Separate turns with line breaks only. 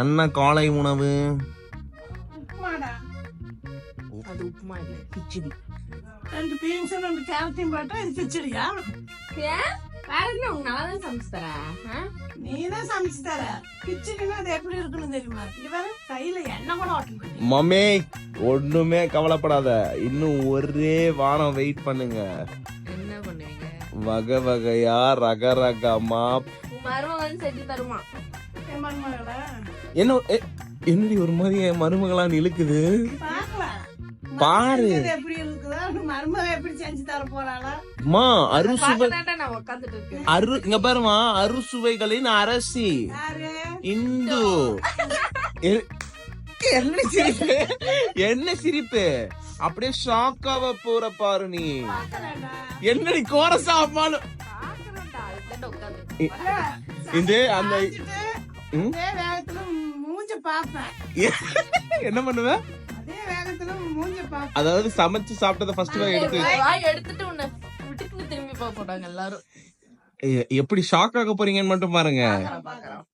என்ன காலை உணவு?
உப்புமாடா.
அது உப்புமா இல்ல, கிச்சடி.
2 பீன்ஸ் 2 கேரட்டையும் போட்டா இது கிச்சடியா?
ஏன் வேற என்ன உங்க நல்லா தான் சமைச்சு தரேன்.
நீதான் சமைச்சு தர. கிச்சடினா அது எப்படி இருக்குன்னு தெரியுமா? இங்க பாரு, கையில எண்ணெய் கூட ஓட்ட மாட்டேன்.
மம்மி ஒண்ணுமே கவலைப்படாத, இன்னும் ஒரே வாரம் வெயிட் பண்ணுங்க.
என்ன பண்ணுவீங்க?
வகை வகையா ரகரகமா
உன் மருமகன் வந்து செஞ்சு தருமா?
என் மருமகளா?
என்னடி ஒரு மாதிரி என் மருமகளா இழுக்குது?
பார்க்கலாம்.
பாரு.
இது எப்படி இருக்குதா? மருமக எப்படி செஞ்சு தர போறாளா?
அம்மா அறுசுவை
பார்க்கதான்டா நான் உட்காந்துட்டு இருக்கேன்.
இங்க பாருமா, அறுசுவைகளின் அரசி
யாரு?
இந்து. என்ன சிரிப்பு? என்ன சிரிப்பு? அப்படியே ஷாக்காவ போற பாரு நீ.
பார்க்கலாம்டா.
என்னடி கோரசா அம்மானு
பார்க்கறேன்டா, அதுதான் உட்காந்து.
இந்த அந்த
பார்த்துட்டு அதே வேகத்துல மூஞ்ச பாப்பேன்.
என்ன பண்ணுவ?
அதே வேகத்துல மூஞ்ச பாப்பேன்.
அதாவது சமைச்சு சாப்பிட்டத ஃபர்ஸ்ட் எடுத்து
வாய் எடுத்துட்டு உன்னை விட்டுட்டு திரும்பி போக போட்டாங்க எல்லாரும்.
எப்படி ஷாக் ஆக போறீங்கன்னு மட்டும் பாருங்க.
பாக்குறோம்.